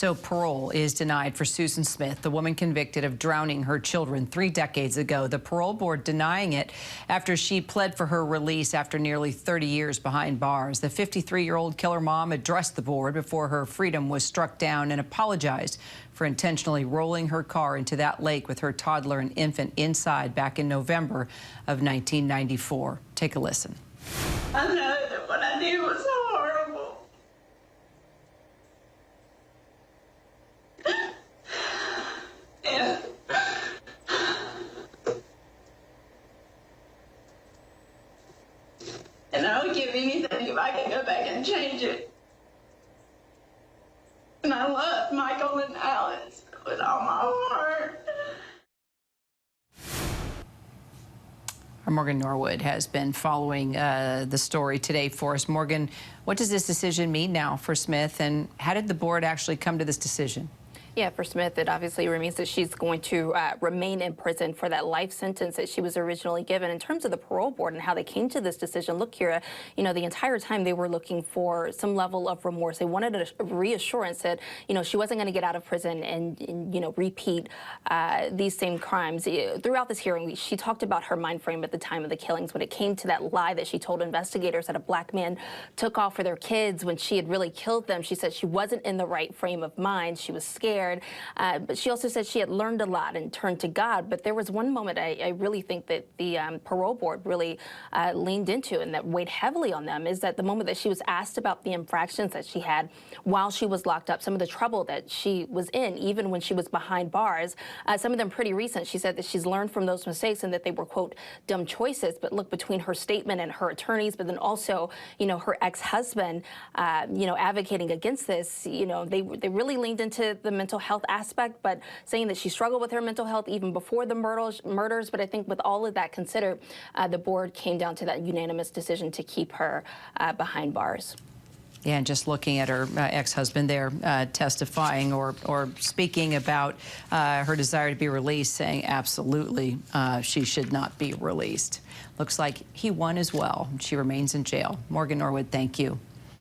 So parole is denied for Susan Smith, the woman convicted of drowning her children 3 decades ago. The parole board denying it after she pled for her release after nearly 30 years behind bars. The 53-year-old killer mom addressed the board before her freedom was struck down and apologized for intentionally rolling her car into that lake with her toddler and infant inside back in November of 1994. Take a listen. I know that what I did was so horrible. And I would give anything if I could go back and change it. And I love Michael and Alice with all my heart. Our Morgan Norwood has been following the story today for us. Morgan, what does this decision mean now for Smith, and how did the board actually come to this decision? Yeah, for Smith, it obviously remains that she's going to remain in prison for that life sentence that she was originally given. In terms of the parole board and how they came to this decision, look, Kira, you know, the entire time they were looking for some level of remorse. They wanted a reassurance that, you know, she wasn't going to get out of prison and you know, repeat these same crimes. Throughout this hearing, she talked about her mind frame at the time of the killings when it came to that lie that she told investigators that a black man took off for their kids when she had really killed them. She said she wasn't in the right frame of mind. She was scared. But she also said she had learned a lot and turned to God. But there was one moment I really think that the parole board really leaned into and that weighed heavily on them, is that the moment that she was asked about the infractions that she had while she was locked up, some of the trouble that she was in, even when she was behind bars, some of them pretty recent. She said that she's learned from those mistakes and that they were, quote, dumb choices. But look, between her statement and her attorneys, but then also, you know, her ex-husband, you know, advocating against this, you know, they really leaned into the mental health aspect, but saying that she struggled with her mental health even before the murders. But I think with all of that considered, the board came down to that unanimous decision to keep her behind bars. Yeah, and just looking at her ex-husband there testifying or speaking about her desire to be released, saying absolutely she should not be released. Looks like he won as well. She remains in jail. Morgan Norwood, thank you.